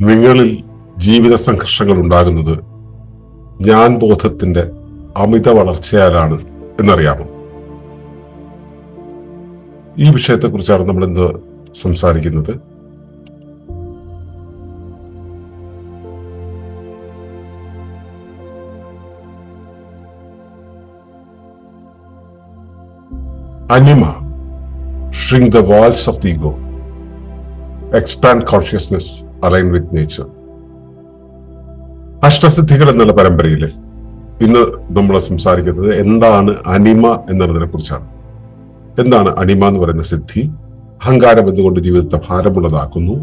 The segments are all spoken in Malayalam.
നിങ്ങളിൽ ജീവിത സംഘർഷങ്ങൾ ഉണ്ടാകുന്നത് ഞാൻ ബോധത്തിന്റെ അമിത വളർച്ചയാലാണ് എന്നറിയാമോ? ഈ വിഷയത്തെക്കുറിച്ചാണ് നമ്മൾ ഇന്ന് സംസാരിക്കുന്നത്. Anima, shrink the walls of the ego, expand consciousness, align with nature. അഷ്ടസിദ്ധികൾ എന്നുള്ള പരമ്പരയിൽ ഇന്ന് നമ്മൾ സംസാരിക്കുന്നത് എന്താണ് അനിമ എന്നുള്ളതിനെ കുറിച്ചാണ്. എന്താണ് അനിമ എന്ന് പറയുന്ന സിദ്ധി? അഹങ്കാരം എന്തുകൊണ്ട് ജീവിതത്തെ ഭാരമുള്ളതാക്കുന്നു?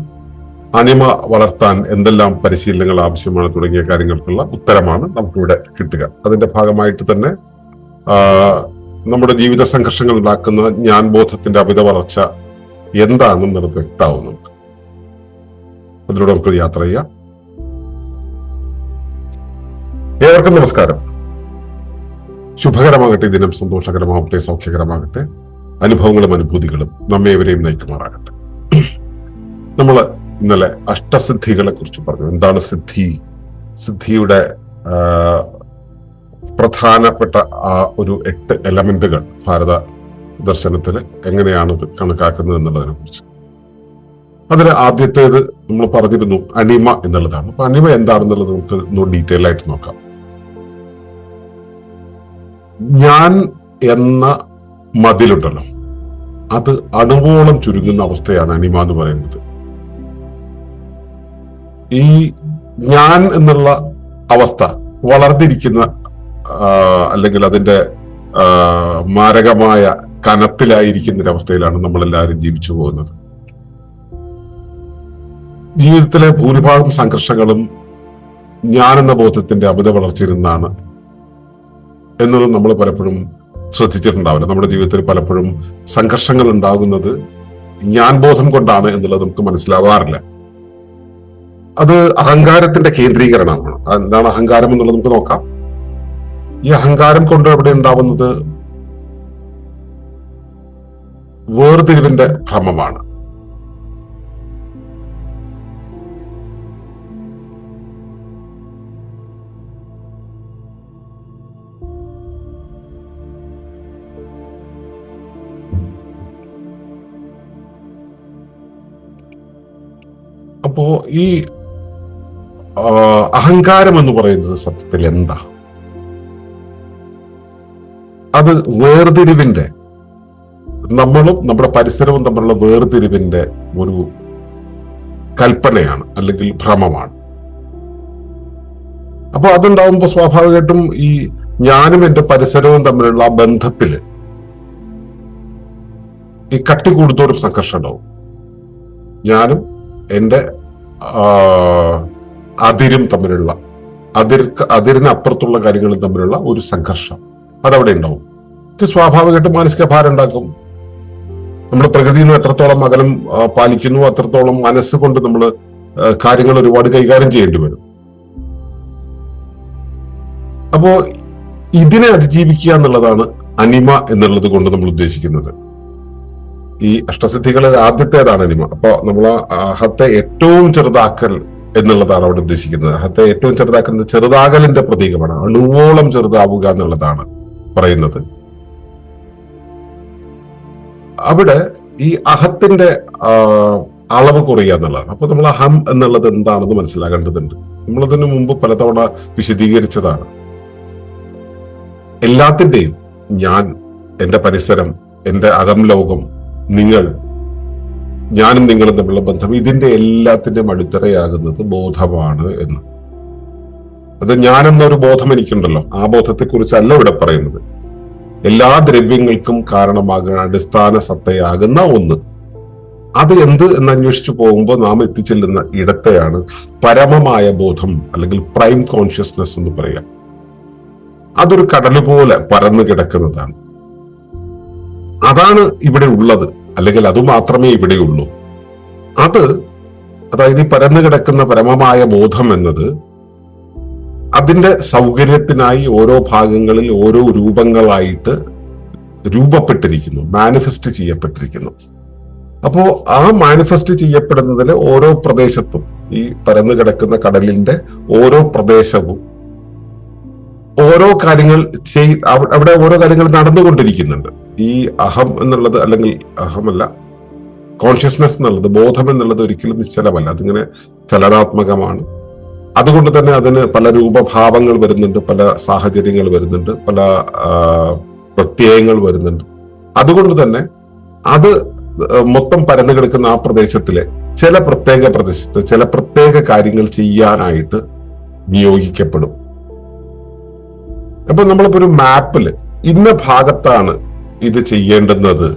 അനിമ വളർത്താൻ എന്തെല്ലാം പരിശീലനങ്ങൾ ആവശ്യമാണ് തുടങ്ങിയ കാര്യങ്ങൾക്കുള്ള ഉത്തരമാണ് നമുക്കിവിടെ കിട്ടുക. അതിന്റെ ഭാഗമായിട്ട് തന്നെ നമ്മുടെ ജീവിത സംഘർഷങ്ങൾ ഉണ്ടാക്കുന്ന ഞാൻ ബോധത്തിന്റെ അമിത വളർച്ച എന്താണെന്നുള്ളത് വ്യക്തമാവും നമുക്ക്. അതിലൂടെ നമുക്ക് യാത്ര ചെയ്യാം. ഏവർക്കും നമസ്കാരം. ശുഭകരമാകട്ടെ, ദിനം സന്തോഷകരമാകട്ടെ, സൗഖ്യകരമാകട്ടെ, അനുഭവങ്ങളും അനുഭൂതികളും നമ്മെ ഇവരെയും നയിക്കുമാറാകട്ടെ. നമ്മൾ ഇന്നലെ അഷ്ടസിദ്ധികളെ കുറിച്ച് പറഞ്ഞു. എന്താണ് സിദ്ധി? സിദ്ധിയുടെ പ്രധാനപ്പെട്ട ആ ഒരു 8 എലമെന്റുകൾ ഭാരത ദർശനത്തിൽ എങ്ങനെയാണ് ഇത് കണക്കാക്കുന്നത് എന്നുള്ളതിനെ കുറിച്ച്. അതിന് ആദ്യത്തേത് നമ്മൾ പറഞ്ഞിരുന്നു അനിമ എന്നുള്ളതാണ്. അപ്പൊ അനിമ എന്താണെന്നുള്ളത് നമുക്ക് ഡീറ്റെയിൽ ആയിട്ട് നോക്കാം. ഞാൻ എന്ന മതിലുണ്ടല്ലോ, അത് അണുവോളം ചുരുങ്ങുന്ന അവസ്ഥയാണ് അനിമ എന്ന് പറയുന്നത്. ഈ ഞാൻ എന്നുള്ള അവസ്ഥ വളർന്നിരിക്കുന്ന അല്ലെങ്കിൽ അതിന്റെ മാരകമായ കനത്തിലായിരിക്കുന്ന ഒരവസ്ഥയിലാണ് നമ്മളെല്ലാവരും ജീവിച്ചു പോകുന്നത്. ജീവിതത്തിലെ ഭൂരിഭാഗം സംഘർഷങ്ങളും ഞാൻ എന്ന ബോധത്തിന്റെ അമിത വളർച്ചയിൽ നിന്നാണ് എന്നത് നമ്മൾ പലപ്പോഴും ശ്രദ്ധിച്ചിട്ടുണ്ടാവില്ല. നമ്മുടെ ജീവിതത്തിൽ പലപ്പോഴും സംഘർഷങ്ങൾ ഉണ്ടാകുന്നത് ഞാൻ ബോധം കൊണ്ടാണ് എന്നുള്ളത് നമുക്ക് മനസ്സിലാവാറില്ല. അത് അഹങ്കാരത്തിന്റെ കേന്ദ്രീകരണമാണ്. എന്താണ് അഹങ്കാരം എന്നുള്ളത് നമുക്ക് നോക്കാം. ഈ അഹങ്കാരം കൊണ്ട് എവിടെ ഉണ്ടാവുന്നത് വേർതിരിവിന്റെ ഭ്രമമാണ്. അപ്പോ ഈ അഹങ്കാരം എന്ന് പറയുന്നത് സത്യത്തിൽ എന്താ? അത് വേർതിരിവിന്റെ, നമ്മളും നമ്മുടെ പരിസരവും തമ്മിലുള്ള വേർതിരിവിന്റെ ഒരു കൽപ്പനയാണ്, അല്ലെങ്കിൽ ഭ്രമമാണ്. അപ്പൊ അതുണ്ടാവുമ്പോ സ്വാഭാവികമായിട്ടും ഈ ഞാനും എന്റെ പരിസരവും തമ്മിലുള്ള ആ ബന്ധത്തില് ഈ കട്ടി കൂടുന്നോറും സംഘർഷം ഉണ്ടാവും. ഞാനും എന്റെ അതിരും തമ്മിലുള്ള അതിരിനപ്പുറത്തുള്ള കാര്യങ്ങളും തമ്മിലുള്ള ഒരു സംഘർഷം അതവിടെ ഉണ്ടാവും. ഇത് സ്വാഭാവികമായിട്ടും മാനസിക ഭാരം ഉണ്ടാക്കും. നമ്മൾ പ്രകൃതിയിൽ നിന്ന് എത്രത്തോളം അകലം പാലിക്കുന്നു അത്രത്തോളം മനസ്സുകൊണ്ട് നമ്മൾ കാര്യങ്ങൾ ഒരുപാട് കൈകാര്യം ചെയ്യേണ്ടി വരും. അപ്പോ ഇതിനെ അതിജീവിക്കുക എന്നുള്ളതാണ് അനിമ എന്നുള്ളത് കൊണ്ട് നമ്മൾ ഉദ്ദേശിക്കുന്നത്. ഈ അഷ്ടസിദ്ധികളിൽ ആദ്യത്തേതാണ് അനിമ. അപ്പൊ നമ്മൾ അഹത്തെ ഏറ്റവും ചെറുതാക്കൽ എന്നുള്ളതാണ് അവിടെ ഉദ്ദേശിക്കുന്നത്. അഹത്തെ ഏറ്റവും ചെറുതാക്കുന്നത് ചെറുതാകലിന്റെ പ്രതീകമാണ്. അണുവോളം ചെറുതാവുക എന്നുള്ളതാണ് പറയുന്നത്. അവിടെ ഈ അഹത്തിന്റെ അളവ് കുറയുക എന്നുള്ളതാണ്. അപ്പൊ നമ്മൾ അഹം എന്നുള്ളത് എന്താണെന്ന് മനസ്സിലാക്കേണ്ടതുണ്ട്. നമ്മളതിനു മുമ്പ് പലതവണ വിശദീകരിച്ചതാണ്. എല്ലാത്തിന്റെയും ഞാൻ, എന്റെ പരിസരം, എന്റെ അകം ലോകം, നിങ്ങൾ, ഞാനും നിങ്ങളും തമ്മിലുള്ള ബന്ധം, ഇതിന്റെ എല്ലാത്തിന്റെയും അടിത്തറയാകുന്നത് ബോധമാണ് എന്ന്. അത് ഞാൻ എന്നൊരു ബോധം എനിക്കുണ്ടല്ലോ, ആ ബോധത്തെ കുറിച്ചല്ല ഇവിടെ പറയുന്നത്. എല്ലാ ദ്രവ്യങ്ങൾക്കും കാരണമാകുന്ന അടിസ്ഥാന സത്തയാകുന്ന ഒന്ന്, അത് എന്ത് എന്ന് അന്വേഷിച്ചു പോകുമ്പോൾ നാം എത്തിച്ചെല്ലുന്ന ഇടത്തെയാണ് പരമമായ ബോധം അല്ലെങ്കിൽ പ്രൈം കോൺഷ്യസ്നെസ് എന്ന് പറയാം. അതൊരു കടല് പോലെ പരന്നു കിടക്കുന്നതാണ്. അതാണ് ഇവിടെ ഉള്ളത്, അല്ലെങ്കിൽ അത് മാത്രമേ ഇവിടെയുള്ളൂ. അതായത് ഈ പരന്നു കിടക്കുന്ന പരമമായ ബോധം എന്നത് അതിന്റെ സൗകര്യത്തിനായി ഓരോ ഭാഗങ്ങളിൽ ഓരോ രൂപങ്ങളായിട്ട് രൂപപ്പെട്ടിരിക്കുന്നു, മാനിഫെസ്റ്റ് ചെയ്യപ്പെട്ടിരിക്കുന്നു. അപ്പോ ആ മാനിഫെസ്റ്റ് ചെയ്യപ്പെടുന്നതിൽ ഓരോ പ്രദേശത്തും ഈ പരന്നു കിടക്കുന്ന കടലിന്റെ ഓരോ പ്രദേശവും ഓരോ കാര്യങ്ങൾ അവിടെ ഓരോ കാര്യങ്ങൾ നടന്നുകൊണ്ടിരിക്കുന്നുണ്ട്. ഈ അഹം എന്നുള്ളത്, അല്ലെങ്കിൽ അഹമല്ല, കോൺഷ്യസ്നെസ് എന്നുള്ളത്, ബോധം എന്നുള്ളത് ഒരിക്കലും നിശ്ചലമല്ല. അതിങ്ങനെ ചലനാത്മകമാണ്. അതുകൊണ്ട് തന്നെ അതിന് പല രൂപഭാവങ്ങൾ വരുന്നുണ്ട്, പല സാഹചര്യങ്ങൾ വരുന്നുണ്ട്, പല പ്രത്യയങ്ങൾ വരുന്നുണ്ട്. അതുകൊണ്ട് തന്നെ അത് മൊത്തം പരന്നു കിടക്കുന്ന ആ പ്രദേശത്തിലെ ചില പ്രത്യേക പ്രദേശത്ത് ചില പ്രത്യേക കാര്യങ്ങൾ ചെയ്യാനായിട്ട് നിയോഗിക്കപ്പെടും. അപ്പൊ നമ്മളിപ്പോ ഒരു മാപ്പില് ഇന്ന ഭാഗത്താണ് ഇത് ചെയ്യേണ്ടുന്നത്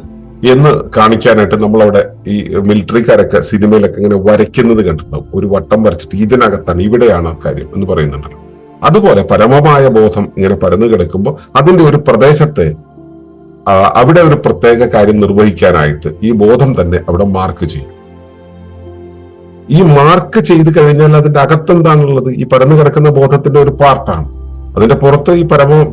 എന്ന് കാണിക്കാനായിട്ട് നമ്മളവിടെ ഈ മിലിറ്ററിക്കാരൊക്കെ സിനിമയിലൊക്കെ ഇങ്ങനെ വരയ്ക്കുന്നത് കണ്ടിട്ടുണ്ടാവും. ഒരു വട്ടം വരച്ചിട്ട് ഇതിനകത്താണ്, ഇവിടെയാണ് ആ കാര്യം എന്ന് പറയുന്നുണ്ടല്ലോ. അതുപോലെ പരമമായ ബോധം ഇങ്ങനെ പരന്നു കിടക്കുമ്പോൾ അതിന്റെ ഒരു പ്രദേശത്തെ അവിടെ ഒരു പ്രത്യേക കാര്യം നിർവഹിക്കാനായിട്ട് ഈ ബോധം തന്നെ അവിടെ മാർക്ക് ചെയ്യും. ഈ മാർക്ക് ചെയ്ത് കഴിഞ്ഞാൽ അതിന്റെ അകത്തെന്താണുള്ളത്? ഈ പരന്നു കിടക്കുന്ന ബോധത്തിന്റെ ഒരു പാർട്ടാണ്. അതിന്റെ പുറത്ത് ഈ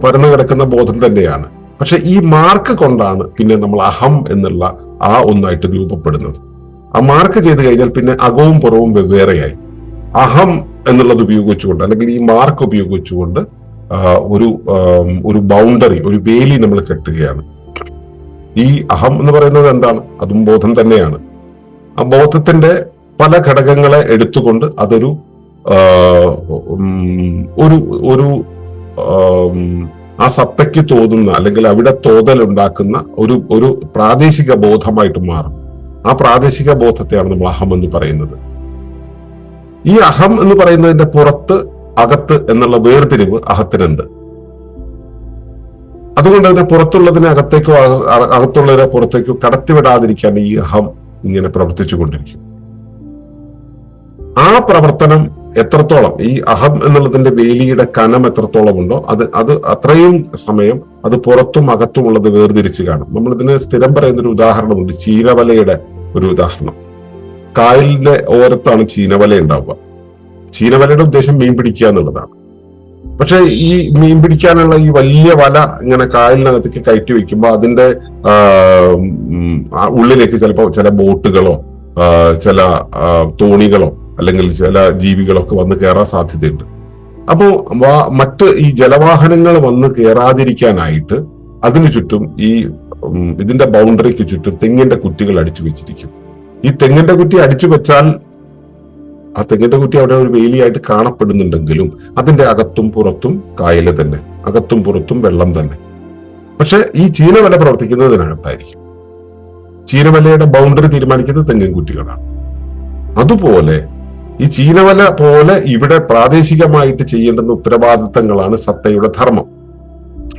പരന്നു കിടക്കുന്ന ബോധം തന്നെയാണ്. പക്ഷെ ഈ മാർക്ക് കൊണ്ടാണ് പിന്നെ നമ്മൾ അഹം എന്നുള്ള ആ ഒന്നായിട്ട് രൂപപ്പെടുന്നത്. ആ മാർക്ക് ചെയ്ത് കഴിഞ്ഞാൽ പിന്നെ അകവും പുറവും വെവ്വേറെയായി. അഹം എന്നുള്ളത് ഉപയോഗിച്ചുകൊണ്ട്, അല്ലെങ്കിൽ ഈ മാർക്ക് ഉപയോഗിച്ചുകൊണ്ട് ഒരു ബൗണ്ടറി, ഒരു വേലി നമ്മൾ കെട്ടുകയാണ്. ഈ അഹം എന്ന് പറയുന്നത് എന്താണ്? അതും ബോധം തന്നെയാണ്. ആ ബോധത്തിന്റെ പല ഘടകങ്ങളെ എടുത്തുകൊണ്ട് അതൊരു ആ സത്തയ്ക്ക് തോന്നുന്ന, അല്ലെങ്കിൽ അവിടെ തോന്നലുണ്ടാക്കുന്ന ഒരു പ്രാദേശിക ബോധമായിട്ട് മാറും. ആ പ്രാദേശിക ബോധത്തെയാണ് നമ്മൾ അഹം എന്ന് പറയുന്നത്. ഈ അഹം എന്ന് പറയുന്നതിന്റെ പുറത്ത് അകത്ത് എന്നുള്ള വേർതിരിവ് അഹത്തിനുണ്ട്. അതുകൊണ്ട് തന്നെ പുറത്തുള്ളതിനെ അകത്തേക്കോ അകത്തുള്ളതിനെ പുറത്തേക്കോ കടത്തിവിടാതിരിക്കാൻ ഈ അഹം ഇങ്ങനെ പ്രവർത്തിച്ചു കൊണ്ടിരിക്കും. ആ പ്രവർത്തനം എത്രത്തോളം, ഈ അഹം എന്നുള്ളതിന്റെ വേലിയുടെ കനം എത്രത്തോളം ഉണ്ടോ അത് അത്രയും സമയം അത് പുറത്തും അകത്തും ഉള്ളത് വേർതിരിച്ച് കാണും. നമ്മളിതിന് സ്ഥിരം പറയുന്നൊരു ഉദാഹരണമുണ്ട്, ചീനവലയുടെ ഒരു ഉദാഹരണം. കായലിന്റെ ഓരത്താണ് ചീനവല ഉണ്ടാവുക. ചീനവലയുടെ ഉദ്ദേശം മീൻ പിടിക്കുക എന്നുള്ളതാണ്. പക്ഷെ ഈ മീൻ പിടിക്കാനുള്ള ഈ വലിയ വല ഇങ്ങനെ കായലിനകത്തേക്ക് കയറ്റി വെക്കുമ്പോൾ അതിന്റെ ഉള്ളിലേക്ക് ചിലപ്പോൾ ചില ബോട്ടുകളോ ചില തോണികളോ അല്ലെങ്കിൽ ചില ജീവികളൊക്കെ വന്ന് കയറാൻ സാധ്യതയുണ്ട്. അപ്പോ മറ്റ് ഈ ജലവാഹനങ്ങൾ വന്ന് കയറാതിരിക്കാനായിട്ട് അതിനു ചുറ്റും ഇതിന്റെ ബൗണ്ടറിക്ക് ചുറ്റും തെങ്ങിന്റെ കുറ്റികൾ അടിച്ചു വെച്ചിരിക്കും. ഈ തെങ്ങിന്റെ കുറ്റി അടിച്ചു വെച്ചാൽ ആ തെങ്ങിന്റെ കുറ്റി അവിടെ ഒരു വേലിയായിട്ട് കാണപ്പെടുന്നുണ്ടെങ്കിലും അതിന്റെ അകത്തും പുറത്തും കായല് തന്നെ, അകത്തും പുറത്തും വെള്ളം തന്നെ. പക്ഷെ ഈ ചീനവല പ്രവർത്തിക്കുന്നതിനകത്തായിരിക്കും. ചീനവലയുടെ ബൗണ്ടറി തീരുമാനിക്കുന്നത് തെങ്ങിൻ കുറ്റികളാണ്. അതുപോലെ ഈ ചീനവല പോലെ ഇവിടെ പ്രാദേശികമായിട്ട് ചെയ്യേണ്ടുന്ന ഉത്തരവാദിത്തങ്ങളാണ് സത്തയുടെ ധർമ്മം.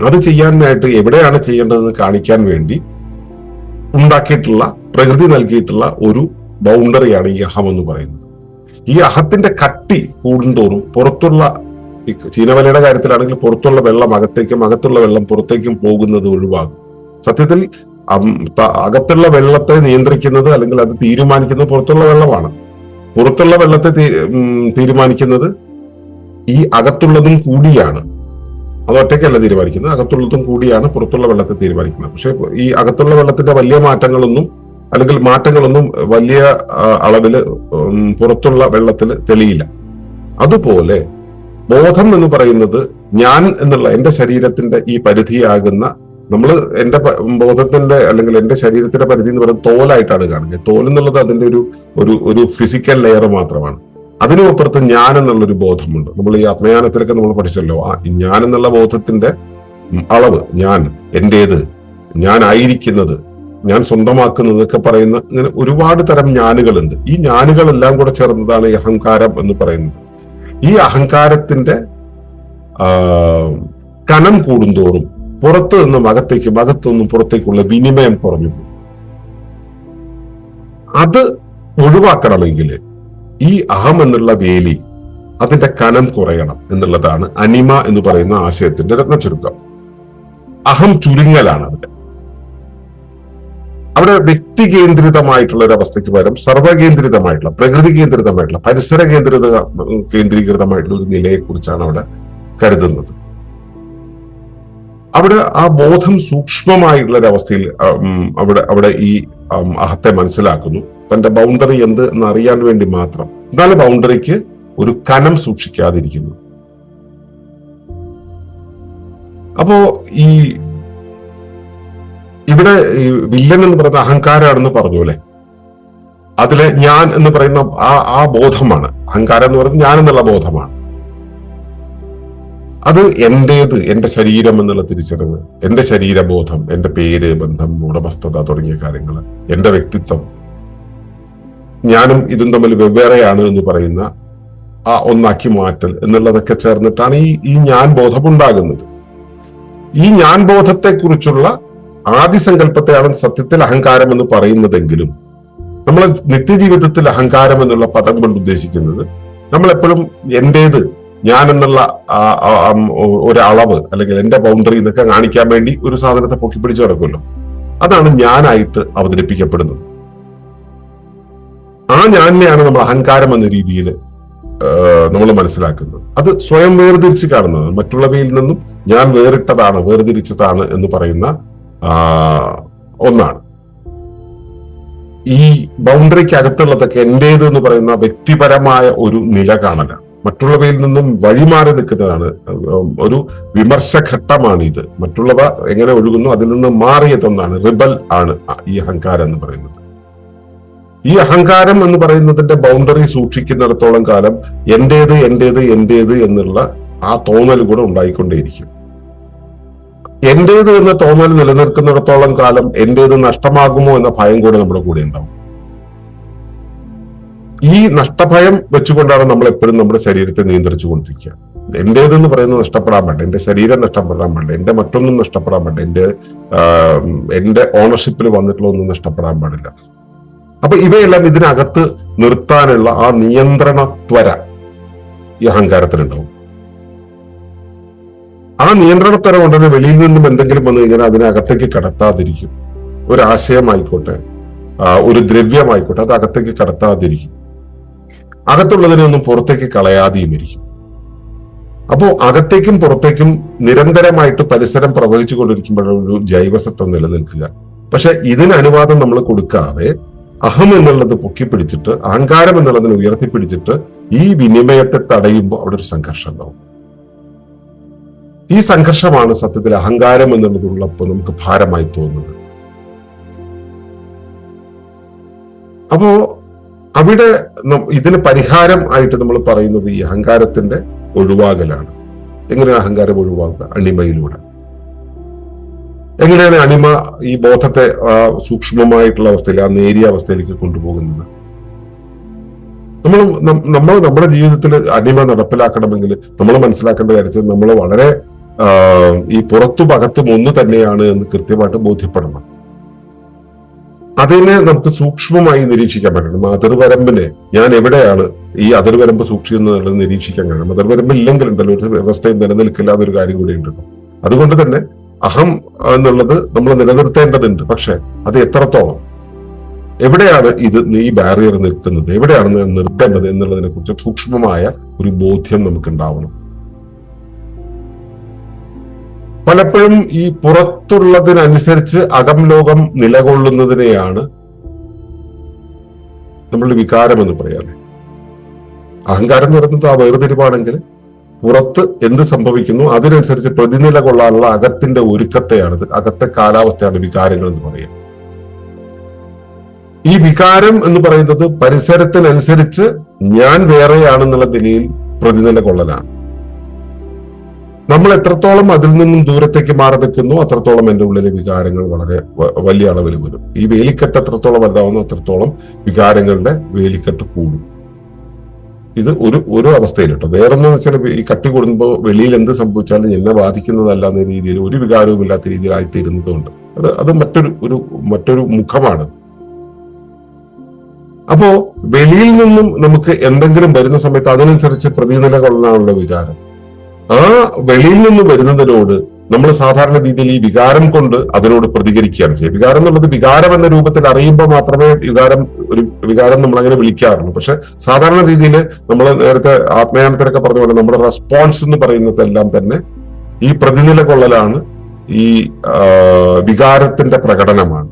അത് ചെയ്യാനായിട്ട് എവിടെയാണ് ചെയ്യേണ്ടതെന്ന് കാണിക്കാൻ വേണ്ടി ഉണ്ടാക്കിയിട്ടുള്ള, പ്രകൃതി നൽകിയിട്ടുള്ള ഒരു ബൗണ്ടറിയാണ് ഈ അഹം എന്ന് പറയുന്നത്. ഈ അഹത്തിന്റെ കട്ടി കൂടുന്തോറും പുറത്തുള്ള, ചീനവലയുടെ കാര്യത്തിലാണെങ്കിൽ പുറത്തുള്ള വെള്ളം അകത്തേക്കും അകത്തുള്ള വെള്ളം പുറത്തേക്കും പോകുന്നത് ഒഴിവാകും. സത്യത്തിൽ അകത്തുള്ള വെള്ളത്തെ നിയന്ത്രിക്കുന്നത് അല്ലെങ്കിൽ അത് തീരുമാനിക്കുന്നത് പുറത്തുള്ള വെള്ളമാണ്. പുറത്തുള്ള വെള്ളത്തെ തീരുമാനിക്കുന്നത് ഈ അകത്തുള്ളതും കൂടിയാണ്. അത് ഒറ്റയ്ക്കല്ല തീരുമാനിക്കുന്നത്, അകത്തുള്ളതും കൂടിയാണ് പുറത്തുള്ള വെള്ളത്തെ തീരുമാനിക്കുന്നത്. പക്ഷെ ഈ അകത്തുള്ള വെള്ളത്തിന്റെ വലിയ മാറ്റങ്ങളൊന്നും വലിയ അളവില് പുറത്തുള്ള വെള്ളത്തിൽ തെളിയില്ല. അതുപോലെ ബോധം എന്ന് പറയുന്നത് ഞാൻ എന്നുള്ള എന്റെ ശരീരത്തിന്റെ ഈ പരിധിയാകുന്ന, എന്റെ ബോധത്തിന്റെ അല്ലെങ്കിൽ എന്റെ ശരീരത്തിന്റെ പരിധി എന്ന് പറയുന്നത് തോലായിട്ടാണ് കാണുന്നത്. തോൽ എന്നുള്ളത് അതിന്റെ ഒരു ഫിസിക്കൽ ലെയർ മാത്രമാണ്. അതിനുമപ്പുറത്ത് ഞാൻ എന്നുള്ളൊരു ബോധമുണ്ട്. നമ്മൾ ഈ ആത്മയാനത്തിലൊക്കെ നമ്മൾ പഠിച്ചല്ലോ, ആ ഞാൻ എന്നുള്ള ബോധത്തിന്റെ അളവ്, ഞാൻ, എന്റേത്, ഞാൻ ആയിരിക്കുന്നത്, ഞാൻ സ്വന്തമാക്കുന്നത് ഒക്കെ പറയുന്ന ഇങ്ങനെ ഒരുപാട് തരം ഞാനുകളുണ്ട്. ഈ ഞാനുകളെല്ലാം കൂടെ ചേർന്നതാണ് ഈ അഹങ്കാരം എന്ന് പറയുന്നത്. ഈ അഹങ്കാരത്തിന്റെ കനം കൂടുന്തോറും പുറത്തു നിന്നും അകത്തേക്കും അകത്തുനിന്നും പുറത്തേക്കുള്ള വിനിമയം കുറഞ്ഞു പോകും. അത് ഒഴിവാക്കണമെങ്കിൽ ഈ അഹം എന്നുള്ള വേലി, അതിന്റെ കനം കുറയണം എന്നുള്ളതാണ് അനിമ എന്ന് പറയുന്ന ആശയത്തിന്റെ രത്നച്ചുരുക്കം. അഹം ചുരുങ്ങലാണ് അവിടെ വ്യക്തി കേന്ദ്രിതമായിട്ടുള്ള ഒരു അവസ്ഥയ്ക്ക് പകരം സർവകേന്ദ്രിതമായിട്ടുള്ള, പ്രകൃതി കേന്ദ്രിതമായിട്ടുള്ള, പരിസര കേന്ദ്രീകൃതമായിട്ടുള്ള ഒരു നിലയെ കുറിച്ചാണ് അവിടെ കരുതുന്നത്. അവിടെ ആ ബോധം സൂക്ഷ്മമായിട്ടുള്ള ഒരു അവസ്ഥയിൽ അവിടെ ഈ അഹത്തെ മനസ്സിലാക്കുന്നു. തന്റെ ബൗണ്ടറി എന്ത് എന്ന് അറിയാൻ വേണ്ടി മാത്രം. എന്നാൽ ബൗണ്ടറിക്ക് ഒരു കനം സൂക്ഷിക്കാതിരിക്കുന്നു. അപ്പോ ഇവിടെ വില്ലൻ എന്ന് പറയുന്ന അഹങ്കാരമാണെന്ന് പറഞ്ഞു അല്ലെ. അതിലെ ഞാൻ എന്ന് പറയുന്ന ആ ബോധമാണ്. അഹങ്കാരം എന്ന് പറയുന്നത് ഞാൻ എന്നുള്ള ബോധമാണ്. അത് എന്റേത്, എന്റെ ശരീരം എന്നുള്ള തിരിച്ചറിവ്, എന്റെ ശരീരബോധം, എന്റെ പേര്, ബന്ധം, ഉടമസ്ഥത തുടങ്ങിയ കാര്യങ്ങൾ, എന്റെ വ്യക്തിത്വം, ഞാനും ഇതും തമ്മിൽ വെവ്വേറെയാണ് എന്ന് പറയുന്ന ആ ഒന്നാക്കി മാറ്റൽ എന്നുള്ളതൊക്കെ ചേർന്നിട്ടാണ് ഈ ഞാൻ ബോധമുണ്ടാകുന്നത്. ഈ ഞാൻ ബോധത്തെക്കുറിച്ചുള്ള ആദിസങ്കല്പത്തെയാണ് സത്യത്തിൽ അഹങ്കാരം എന്ന് പറയുന്നതെങ്കിലും നമ്മൾ നിത്യജീവിതത്തിൽ അഹങ്കാരം എന്നുള്ള പദം കൊണ്ട് ഉദ്ദേശിക്കുന്നത് നമ്മളെപ്പോഴും എന്റേത്, ഞാൻ എന്നുള്ള ഒരളവ് അല്ലെങ്കിൽ എന്റെ ബൗണ്ടറി എന്നൊക്കെ കാണിക്കാൻ വേണ്ടി ഒരു സാധനത്തെ പൊക്കിപ്പിടിച്ച് കിടക്കുമല്ലോ, അതാണ് ഞാനായിട്ട് അവതരിപ്പിക്കപ്പെടുന്നത്. ആ ഞാനെയാണ് നമ്മൾ അഹങ്കാരം എന്ന രീതിയിൽ നമ്മൾ മനസ്സിലാക്കുന്നത്. അത് സ്വയം വേർതിരിച്ച് കാണുന്നത്, മറ്റുള്ളവയിൽ നിന്നും ഞാൻ വേറിട്ടതാണ്, വേർതിരിച്ചതാണ് എന്ന് പറയുന്ന ഒന്നാണ്. ഈ ബൗണ്ടറിക്ക് അകത്തുള്ളതൊക്കെ എന്റേത് എന്ന് പറയുന്ന വ്യക്തിപരമായ ഒരു നില കാണലാണ്. മറ്റുള്ളവയിൽ നിന്നും വഴിമാറി നിൽക്കുന്നതാണ്, ഒരു വിമർശഘട്ടമാണ് ഇത്. മറ്റുള്ളവ എങ്ങനെ ഒഴുകുന്നു അതിൽ നിന്ന് മാറിയതൊന്നാണ്, റിബൽ ആണ് ഈ അഹങ്കാരം എന്ന് പറയുന്നത്. ഈ അഹങ്കാരം എന്ന് പറയുന്നതിന്റെ ബൗണ്ടറി സൂക്ഷിക്കുന്നിടത്തോളം കാലം എന്റേത് എന്റേത് എന്റേത് എന്നുള്ള ആ തോന്നൽ കൂടെ ഉണ്ടായിക്കൊണ്ടേയിരിക്കും. എന്റേത് എന്ന തോന്നൽ നിലനിൽക്കുന്നിടത്തോളം കാലം എന്റേത് നഷ്ടമാകുമോ എന്ന ഭയം കൂടെ നമ്മുടെ കൂടെ ഉണ്ടാവും. ഈ നഷ്ടഭയം വെച്ചുകൊണ്ടാണ് നമ്മൾ എപ്പോഴും നമ്മുടെ ശരീരത്തെ നിയന്ത്രിച്ചു കൊണ്ടിരിക്കുക. എന്റേതെന്ന് പറയുന്നത് നഷ്ടപ്പെടാൻ പാടില്ല, എന്റെ ശരീരം നഷ്ടപ്പെടാൻ പാടില്ല, എന്റെ മറ്റൊന്നും നഷ്ടപ്പെടാൻ പാടില്ല, എന്റെ ഓണർഷിപ്പിൽ വന്നിട്ടുള്ള ഒന്നും നഷ്ടപ്പെടാൻ പാടില്ല. അപ്പൊ ഇവയെല്ലാം ഇതിനകത്ത് നിർത്താനുള്ള ആ നിയന്ത്രണ ത്വര ഈ അഹങ്കാരത്തിനുണ്ടാവും. ആ നിയന്ത്രണത്വര കൊണ്ട് തന്നെ വെളിയിൽ നിന്നും എന്തെങ്കിലും വന്നു കഴിഞ്ഞാൽ അതിനകത്തേക്ക് കടത്താതിരിക്കും. ഒരു ആശയമായിക്കോട്ടെ, ഒരു ദ്രവ്യമായിക്കോട്ടെ, അത് അകത്തേക്ക് കടത്താതിരിക്കും. അകത്തുള്ളതിനൊന്നും പുറത്തേക്ക് കളയാതെയും ഇരിക്കും. അപ്പോ അകത്തേക്കും പുറത്തേക്കും നിരന്തരമായിട്ട് പരിസരം പ്രവഹിച്ചു കൊണ്ടിരിക്കുമ്പോഴൊരു ജൈവസത്വം നിലനിൽക്കുക. പക്ഷെ ഇതിന് അനുവാദം നമ്മൾ കൊടുക്കാതെ അഹം എന്നുള്ളത് പൊക്കിപ്പിടിച്ചിട്ട്, അഹങ്കാരം എന്നുള്ളതിനെ ഉയർത്തിപ്പിടിച്ചിട്ട് ഈ വിനിമയത്തെ തടയുമ്പോൾ അവിടെ ഒരു സംഘർഷം ഉണ്ടാവും. ഈ സംഘർഷമാണ് സത്യത്തിൽ അഹങ്കാരം എന്നുള്ളതുള്ളപ്പോൾ നമുക്ക് ഭാരമായി തോന്നുന്നത്. അപ്പോ അവിടെ ഇതിന് പരിഹാരം ആയിട്ട് നമ്മൾ പറയുന്നത് ഈ അഹങ്കാരത്തിന്റെ ഒഴിവാകലാണ്. എങ്ങനെയാണ് അഹങ്കാരം ഒഴിവാക്കുക? അണിമയിലൂടെ. എങ്ങനെയാണ് അണിമ ഈ ബോധത്തെ സൂക്ഷ്മമായിട്ടുള്ള അവസ്ഥയിൽ, ആ നേരിയ അവസ്ഥയിലേക്ക് കൊണ്ടുപോകുന്നത്? നമ്മൾ നമ്മുടെ ജീവിതത്തിൽ അടിമ നടപ്പിലാക്കണമെങ്കിൽ നമ്മൾ മനസ്സിലാക്കേണ്ട കാര്യം നമ്മൾ വളരെ ഈ പുറത്തും അകത്തും ഒന്ന് തന്നെയാണ് എന്ന് കൃത്യമായിട്ട് ബോധ്യപ്പെടണം. അതിനെ നമുക്ക് സൂക്ഷ്മമായി നിരീക്ഷിക്കാൻ പറ്റണം. അതിർവരമ്പിനെ ഞാൻ എവിടെയാണ് ഈ അതിർവരമ്പ് സൂക്ഷിക്കുന്നത് നിരീക്ഷിക്കാൻ കഴിയണം. അതിർവരമ്പ് ഇല്ലെങ്കിൽ ഉണ്ടല്ലോ ഒരു വ്യവസ്ഥയും നിലനിൽക്കില്ല, അതൊരു കാര്യം കൂടി ഉണ്ടല്ലോ. അതുകൊണ്ട് തന്നെ അഹം എന്നുള്ളത് നമ്മൾ നിലനിർത്തേണ്ടതുണ്ട്. പക്ഷെ അത് എത്രത്തോളം, എവിടെയാണ് ഈ ബാരിയർ നിൽക്കുന്നത്, എവിടെയാണ് നിർത്തേണ്ടത് എന്നുള്ളതിനെ കുറിച്ച് സൂക്ഷ്മമായ ഒരു ബോധ്യം നമുക്ക് ഉണ്ടാവണം. പലപ്പോഴും ഈ പുറത്തുള്ളതിനനുസരിച്ച് അകം ലോകം നിലകൊള്ളുന്നതിനെയാണ് നമ്മൾ വികാരം എന്ന് പറയാല്ലേ. അഹങ്കാരം എന്ന് പറയുന്നത് ആ വേർതിരിവാണെങ്കിൽ പുറത്ത് എന്ത് സംഭവിക്കുന്നു അതിനനുസരിച്ച് പ്രതിനില കൊള്ളാനുള്ള അകത്തിന്റെ ഒരുക്കത്തെയാണ്, അകത്തെ കാലാവസ്ഥയാണ് വികാരങ്ങൾ എന്ന് പറയുന്നത്. ഈ വികാരം എന്ന് പറയുന്നത് പരിസരത്തിനനുസരിച്ച് ഞാൻ വേറെയാണെന്നുള്ള നിലയിൽ പ്രതിനില കൊള്ളലാണ്. നമ്മൾ എത്രത്തോളം അതിൽ നിന്നും ദൂരത്തേക്ക് മാറി നിൽക്കുന്നു അത്രത്തോളം എൻ്റെ ഉള്ളിലെ വികാരങ്ങൾ വളരെ വലിയ അളവിൽ വരും. ഈ വേലിക്കെട്ട് എത്രത്തോളം വലുതാവുന്നു അത്രത്തോളം വികാരങ്ങളുടെ വേലിക്കെട്ട് കൂടും. ഇത് ഒരു അവസ്ഥയിൽ കേട്ടോ. വേറൊന്നും വെച്ചാൽ ഈ കട്ടി കൂടുമ്പോൾ വെളിയിൽ എന്ത് സംഭവിച്ചാലും എന്നെ ബാധിക്കുന്നതല്ല എന്ന രീതിയിൽ ഒരു വികാരവും ഇല്ലാത്ത രീതിയിലായിത്തീരുന്നതുകൊണ്ട് അത് മറ്റൊരു മുഖമാണ്. അപ്പോ വെളിയിൽ നിന്നും നമുക്ക് എന്തെങ്കിലും വരുന്ന സമയത്ത് അതിനനുസരിച്ച് പ്രതിനില കൊള്ളാനുള്ള വികാരം, ആ വെളിയിൽ നിന്ന് വരുന്നതിനോട് നമ്മൾ സാധാരണ രീതിയിൽ ഈ വികാരം കൊണ്ട് അതിനോട് പ്രതികരിക്കുകയാണ് ചെയ്യുക. വികാരം എന്നുള്ളത് വികാരം എന്ന രൂപത്തിൽ അറിയുമ്പോൾ മാത്രമേ വികാരം നമ്മൾ അങ്ങനെ വിളിക്കാറുള്ളൂ. പക്ഷെ സാധാരണ രീതിയിൽ നമ്മൾ നേരത്തെ ആത്മയാനത്തിലൊക്കെ പറഞ്ഞ പോലെ നമ്മുടെ റെസ്പോൺസ് എന്ന് പറയുന്നതെല്ലാം തന്നെ ഈ പ്രതിനില കൊള്ളലാണ്, ഈ വികാരത്തിന്റെ പ്രകടനമാണ്.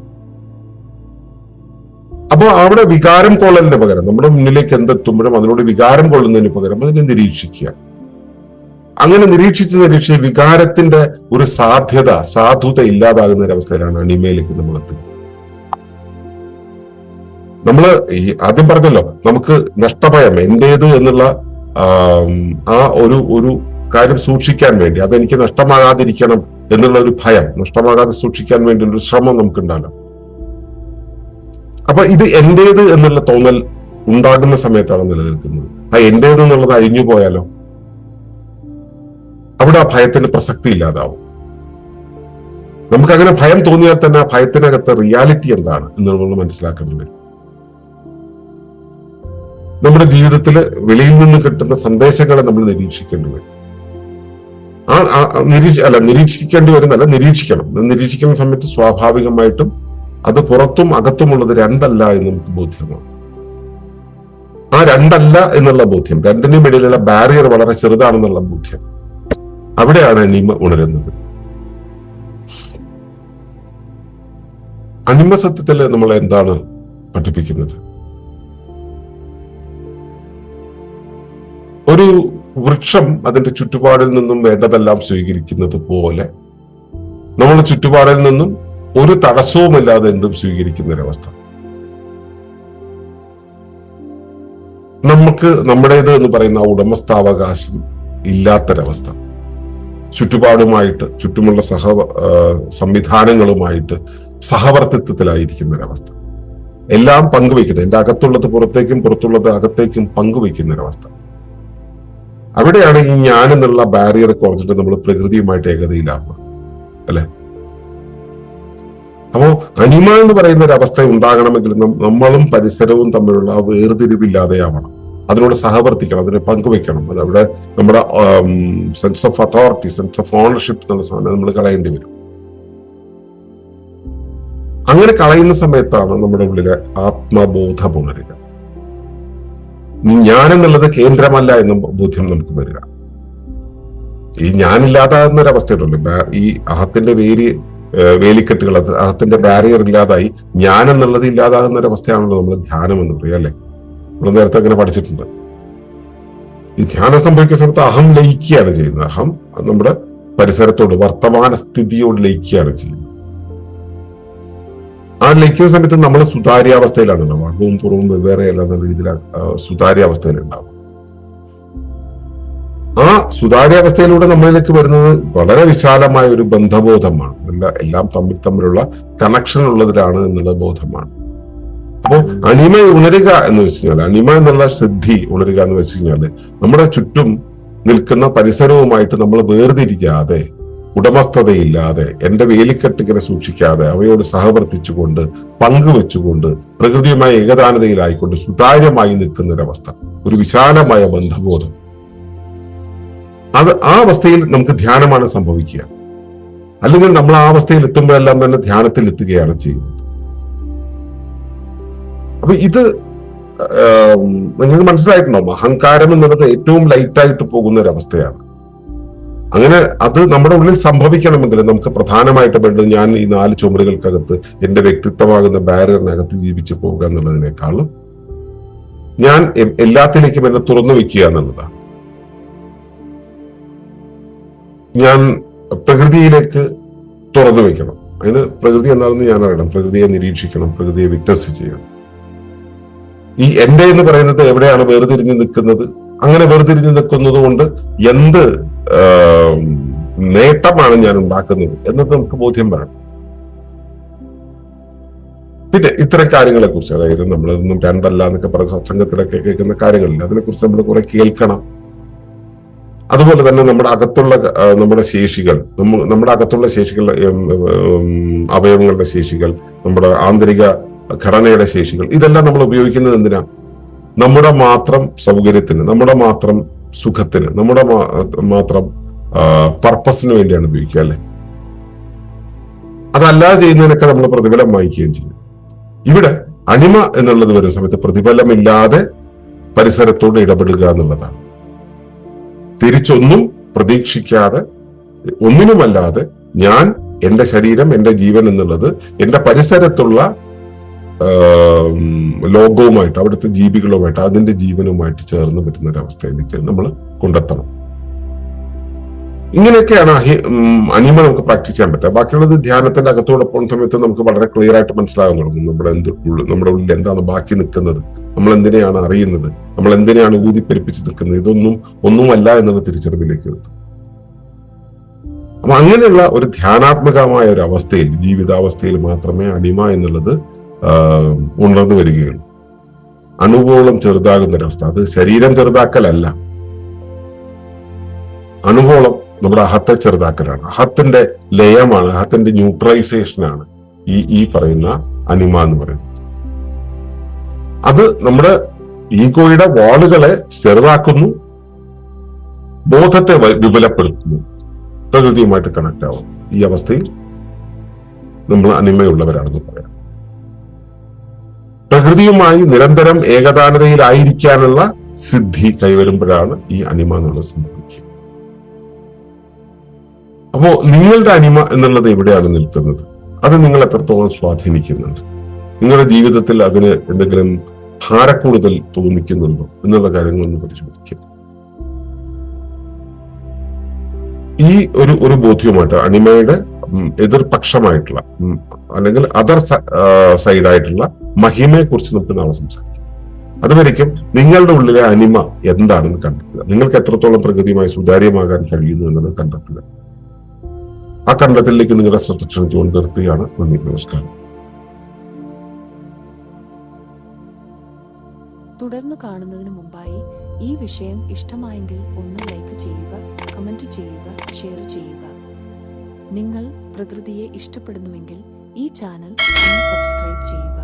അപ്പൊ അവിടെ വികാരം കൊള്ളലിന് പകരം നമ്മുടെ മുന്നിലേക്ക് എന്തെത്തുമ്പോഴും അതിനോട് വികാരം കൊള്ളുന്നതിന് പകരം അതിനെ നിരീക്ഷിക്കുക. അങ്ങനെ നിരീക്ഷിച്ച് വികാരത്തിന്റെ ഒരു സാധുത ഇല്ലാതാകുന്ന ഒരവസ്ഥയിലാണ് അണിമയിലേക്ക് നമ്മൾ എത്തുന്നത്. നമ്മള് ഈ ആദ്യം പറഞ്ഞല്ലോ, നമുക്ക് നഷ്ടഭയം, എന്റേത് എന്നുള്ള ആ ഒരു കാര്യം സൂക്ഷിക്കാൻ വേണ്ടി, അതെനിക്ക് നഷ്ടമാകാതിരിക്കണം എന്നുള്ള ഒരു ഭയം, നഷ്ടമാകാതെ സൂക്ഷിക്കാൻ വേണ്ടി ഒരു ശ്രമം നമുക്കുണ്ടാകും. അപ്പൊ ഇത് എന്റേത് എന്നുള്ള തോന്നൽ ഉണ്ടാകുന്ന സമയത്താണ് നിലനിൽക്കുന്നത്. ആ എന്റേത് എന്നുള്ളത് അഴിഞ്ഞു പോയാലോ അവിടെ ആ ഭയത്തിന് പ്രസക്തി ഇല്ലാതാവും. നമുക്കങ്ങനെ ഭയം തോന്നിയാൽ തന്നെ ആ ഭയത്തിനകത്ത് റിയാലിറ്റി എന്താണ് എന്ന് നമ്മൾ മനസ്സിലാക്കേണ്ടി വരും. നമ്മുടെ ജീവിതത്തിൽ വെളിയിൽ നിന്ന് കിട്ടുന്ന സന്ദേശങ്ങളെ നമ്മൾ നിരീക്ഷിക്കേണ്ടി വരും. നിരീക്ഷിക്കേണ്ടി വരുന്നല്ല, നിരീക്ഷിക്കണം. നിരീക്ഷിക്കുന്ന സമയത്ത് സ്വാഭാവികമായിട്ടും അത് പുറത്തും അകത്തുമുള്ളത് രണ്ടല്ല എന്ന് നമുക്ക് ബോധ്യമാണ്. ആ രണ്ടല്ല എന്നുള്ള ബോധ്യം, രണ്ടിനും ഇടയിലുള്ള ബാരിയർ വളരെ ചെറുതാണെന്നുള്ള ബോധ്യം, അവിടെയാണ് അനിമ ഉണരുന്നത്. അനിമ സത്യത്തിൽ നമ്മൾ എന്താണ് പഠിപ്പിക്കുന്നത്? ഒരു വൃക്ഷം അതിന്റെ ചുറ്റുപാടിൽ നിന്നും വേണ്ടതെല്ലാം സ്വീകരിക്കുന്നത് പോലെ നമ്മുടെ ചുറ്റുപാടിൽ നിന്നും ഒരു തടസ്സവുമില്ലാതെ എന്തും സ്വീകരിക്കുന്ന ഒരവസ്ഥ. നമുക്ക് നമ്മുടേത് എന്ന് പറയുന്ന ഉടമസ്ഥാവകാശം ഇല്ലാത്തൊരവസ്ഥ, ചുറ്റുപാടുമായിട്ട്, ചുറ്റുമുള്ള സംവിധാനങ്ങളുമായിട്ട് സഹവർത്തിത്വത്തിലായിരിക്കുന്ന ഒരവസ്ഥ, എല്ലാം പങ്കുവയ്ക്കുന്നത്, എന്റെ അകത്തുള്ളത് പുറത്തേക്കും പുറത്തുള്ളത് അകത്തേക്കും പങ്കുവയ്ക്കുന്ന ഒരവസ്ഥ. അവിടെയാണ് ഈ ഞാൻ എന്നുള്ള ബാരിയർ കുറച്ചിട്ട് നമ്മൾ പ്രകൃതിയുമായിട്ട് ഏകതയിലാവുക, അല്ലെ? അപ്പോ അനിമ എന്ന് പറയുന്ന ഒരു അവസ്ഥ ഉണ്ടാകണമെങ്കിൽ നമ്മളും പരിസരവും തമ്മിലുള്ള വേർതിരിവില്ലാതെയാവണം. അതിനോട് സഹവർത്തിക്കണം, അതിനെ പങ്കുവെക്കണം. അത് അവിടെ നമ്മുടെ sense of authority, sense of ownership എന്നുള്ള സാധനം നമ്മൾ കളയേണ്ടി വരും. അങ്ങനെ കളയുന്ന സമയത്താണ് നമ്മുടെ ഉള്ളിലെ ആത്മബോധം ഉണരുക. ഞാൻ എന്നുള്ളത് കേന്ദ്രമല്ല എന്ന ബോധ്യം നമുക്ക് വരിക. ഈ ഞാനില്ലാതാകുന്ന ഒരവസ്ഥയുണ്ടല്ലോ, ഈ അഹത്തിന്റെ വേലിക്കെട്ടുകൾ, അഹത്തിന്റെ ബാരിയർ ഇല്ലാതായി ഞാൻ എന്നുള്ളത് ഇല്ലാതാകുന്ന ഒരവസ്ഥയാണല്ലോ നമ്മൾ ധ്യാനം എന്ന് പറയുക, അല്ലെ? നമ്മൾ നേരത്തെ അങ്ങനെ പഠിച്ചിട്ടുണ്ട്. ഈ ധ്യാനം സംഭവിക്കുന്ന സമയത്ത് അഹം ലയിക്കുകയാണ് ചെയ്യുന്നത്. അഹം നമ്മുടെ പരിസരത്തോട്, വർത്തമാന സ്ഥിതിയോട് ലയിക്കുകയാണ് ചെയ്യുന്നത്. ആ ലയിക്കുന്ന സമയത്ത് നമ്മൾ സുതാര്യാവസ്ഥയിലാണല്ലോ, അകവും പുറവും വെവ്വേറെ അല്ലാത്ത രീതിയിൽ സുതാര്യാവസ്ഥയിലുണ്ടാവും. ആ സുതാര്യാവസ്ഥയിലൂടെ നമ്മളിലേക്ക് വരുന്നത് വളരെ വിശാലമായ ഒരു ബന്ധബോധമാണ്. എല്ലാം തമ്മിലുള്ള കണക്ഷൻ ഉള്ളതിലാണ് എന്നുള്ള ബോധമാണ്. അപ്പോ അണിമ ഉണരുക എന്ന് വെച്ച് കഴിഞ്ഞാൽ, അണിമ എന്നുള്ള സിദ്ധി ഉണരുക എന്ന് വെച്ച് കഴിഞ്ഞാല് നമ്മുടെ ചുറ്റും നിൽക്കുന്ന പരിസരവുമായിട്ട് നമ്മൾ വേർതിരിക്കാതെ, ഉടമസ്ഥതയില്ലാതെ, എന്റെ വേലിക്കെട്ടിങ്ങനെ സൂക്ഷിക്കാതെ, അവയോട് സഹവർത്തിച്ചുകൊണ്ട്, പങ്കുവെച്ചുകൊണ്ട്, പ്രകൃതിയുമായി ഏകദാനതയിലായിക്കൊണ്ട് സുതാര്യമായി നിൽക്കുന്ന ഒരവസ്ഥ, ഒരു വിശാലമായ ബന്ധബോധം. ആ അവസ്ഥയിൽ നമുക്ക് ധ്യാനമാണ് സംഭവിക്കുക. അല്ലെങ്കിൽ നമ്മൾ ആ അവസ്ഥയിൽ എത്തുമ്പോഴെല്ലാം തന്നെ ധ്യാനത്തിൽ എത്തുകയാണ് ചെയ്യുന്നത്. അപ്പൊ ഇത് നിങ്ങൾക്ക് മനസ്സിലായിട്ടുണ്ടാവും, അഹങ്കാരം എന്നുള്ളത് ഏറ്റവും ലൈറ്റായിട്ട് പോകുന്ന ഒരവസ്ഥയാണ്. അങ്ങനെ അത് നമ്മുടെ ഉള്ളിൽ സംഭവിക്കണമെങ്കിൽ നമുക്ക് പ്രധാനമായിട്ട് വേണ്ടത് ഞാൻ ഈ 4 ചുമരുകൾക്കകത്ത് എന്റെ വ്യക്തിത്വമാകുന്ന ബാരിയറിനകത്ത് ജീവിച്ചു പോവുക എന്നുള്ളതിനേക്കാളും ഞാൻ എല്ലാത്തിലേക്കും എന്നെ തുറന്നു വെക്കുക എന്നുള്ളതാണ്. ഞാൻ പ്രകൃതിയിലേക്ക് തുറന്നു വെക്കണം. അതിന് പ്രകൃതി എന്താണെന്ന് ഞാൻ അറിയണം, പ്രകൃതിയെ നിരീക്ഷിക്കണം, പ്രകൃതിയെ വിറ്റ്നസ് ചെയ്യണം. ഈ എന്റെ എന്ന് പറയുന്നത് എവിടെയാണ് വേർതിരിഞ്ഞു നിൽക്കുന്നത്? അങ്ങനെ വേർതിരിഞ്ഞു നിൽക്കുന്നത് കൊണ്ട് എന്ത് നേട്ടമാണ് ഞാൻ ഉണ്ടാക്കുന്നത് എന്നത് നമുക്ക് ബോധ്യം വരണം. പിന്നെ ഇത്തരം കാര്യങ്ങളെ കുറിച്ച്, അതായത് നമ്മളൊന്നും രണ്ടല്ല എന്നൊക്കെ പറഞ്ഞ സത്സംഗത്തിലൊക്കെ കേൾക്കുന്ന കാര്യങ്ങളില്ല, അതിനെക്കുറിച്ച് നമ്മൾ കുറെ കേൾക്കണം. അതുപോലെ തന്നെ നമ്മുടെ അകത്തുള്ള നമ്മുടെ ശേഷികൾ, നമ്മുടെ അകത്തുള്ള ശേഷികൾ, അവയവങ്ങളുടെ ശേഷികൾ, നമ്മുടെ ആന്തരിക ഘടനയുടെ ശേഷികൾ, ഇതെല്ലാം നമ്മൾ ഉപയോഗിക്കുന്നത് എന്തിനാ? നമ്മുടെ മാത്രം സൗകര്യത്തിന്, നമ്മുടെ മാത്രം സുഖത്തിന്, നമ്മുടെ മാത്രം പർപ്പസിന് വേണ്ടിയാണ് ഉപയോഗിക്കുക, അല്ലെ? അതല്ലാതെ ചെയ്യുന്നതിനൊക്കെ നമ്മൾ പ്രതിഫലം വാങ്ങിക്കുകയും ചെയ്യും. ഇവിടെ അണിമ എന്നുള്ളത് വരുന്ന സമയത്ത് പ്രതിഫലമില്ലാതെ പരിസരത്തോട് ഇടപെടുക എന്നുള്ളതാണ്. തിരിച്ചൊന്നും പ്രതീക്ഷിക്കാതെ, ഒന്നിനുമല്ലാതെ ഞാൻ, എന്റെ ശരീരം, എന്റെ ജീവൻ എന്നുള്ളത് എന്റെ പരിസരത്തുള്ള ലോകവുമായിട്ട്, അവിടുത്തെ ജീവികളുമായിട്ട്, അതിന്റെ ജീവനുമായിട്ട് ചേർന്ന് വരുന്ന ഒരവസ്ഥയിലേക്ക് നമ്മൾ കൊണ്ടെത്തണം. ഇങ്ങനെയൊക്കെയാണ് അനിമ നമുക്ക് പ്രാക്ടീസ് ചെയ്യാൻ പറ്റുക. ബാക്കിയുള്ളത് ധ്യാനത്തിന്റെ അകത്തോടെ പോകുന്ന സമയത്ത് നമുക്ക് വളരെ ക്ലിയർ ആയിട്ട് മനസ്സിലാകാൻ തുടങ്ങും നമ്മുടെ ഉള്ളിൽ എന്താണ് ബാക്കി നിൽക്കുന്നത്, നമ്മൾ എന്തിനെയാണ് അറിയുന്നത്, നമ്മൾ എന്തിനെയാണ് ഊതിപ്പെരിപ്പിച്ച് നിൽക്കുന്നത്, ഇതൊന്നും ഒന്നുമല്ല എന്നുള്ള തിരിച്ചറിവിലേക്ക് എത്തും. അപ്പൊ അങ്ങനെയുള്ള ഒരു ധ്യാനാത്മകമായ ഒരു അവസ്ഥയിൽ, ജീവിതാവസ്ഥയിൽ മാത്രമേ അനിമ എന്നുള്ളത് ഉണർന്നു വരികയുള്ളൂ. അണുവോളം ചെറുതാകുന്ന ഒരവസ്ഥ. അത് ശരീരം ചെറുതാക്കലല്ല, അണുവോളം നമ്മുടെ അഹത്തെ ചെറുതാക്കലാണ്. അഹത്തിന്റെ ലയമാണ്, അഹത്തിന്റെ ന്യൂട്രലൈസേഷനാണ് ഈ പറയുന്ന അനിമ എന്ന് പറയുന്നത്. അത് നമ്മുടെ ഈഗോയുടെ വാളുകളെ ചെറുതാക്കുന്നു, ബോധത്തെ വിപുലപ്പെടുത്തുന്നു, പ്രകൃതിയുമായിട്ട് കണക്ട് ആവും. ഈ അവസ്ഥയിൽ നമ്മൾ അനിമയുള്ളവരാണെന്ന് പറയാം. പ്രകൃതിയുമായി നിരന്തരം ഏകതാനതയിലായിരിക്കാനുള്ള സിദ്ധി കൈവരുമ്പോഴാണ് ഈ അനിമ എന്നുള്ളത് സംഭവിക്കുക. അപ്പോ നിങ്ങളുടെ അനിമ എന്നുള്ളത് എവിടെയാണ് നിൽക്കുന്നത്? അത് നിങ്ങൾ എത്രത്തോളം സ്വാധീനിക്കുന്നുണ്ട്? നിങ്ങളുടെ ജീവിതത്തിൽ അതിന് എന്തെങ്കിലും ഭാരക്കൂടുതൽ തോന്നിക്കുന്നുണ്ടോ എന്നുള്ള കാര്യങ്ങളൊന്ന് പരിശോധിക്കുക. ഈ ഒരു ബോധ്യമായിട്ട് അനിമയുടെ എതിർപക്ഷമായിട്ടുള്ള അല്ലെങ്കിൽ അതർ സൈഡായിട്ടുള്ള മഹിമയെ കുറിച്ച് നമുക്ക് നാളെ സംസാരിക്കാം. അതുവരയ്ക്കും നിങ്ങളുടെ ഉള്ളിലെ അനിമ എന്താണെന്ന് കണ്ടെത്തുക. നിങ്ങൾക്ക് എത്രത്തോളം പ്രകൃതിയുമായി സുതാര്യമാകാൻ കഴിയുന്നു എന്നത് കണ്ടെത്തുക. ആ കണ്ടെത്തലിലേക്ക് നിങ്ങളുടെ ശ്രദ്ധ ക്ഷണിച്ചുകൊണ്ട് നിർത്തുകയാണ്. നന്ദി, നമസ്കാരം. തുടർന്ന് കാണുന്നതിന് മുമ്പായി ഈ വിഷയം ഇഷ്ടമായെങ്കിൽ ഒന്ന് ലൈക്ക് ചെയ്യുക, കമന്റ് ചെയ്യുക, ഷെയർ ചെയ്യുക. നിങ്ങൾ പ്രകൃതിയെ ഇഷ്ടപ്പെടുന്നുവെങ്കിൽ ഈ ചാനൽ ഒന്ന് സബ്സ്ക്രൈബ് ചെയ്യുക.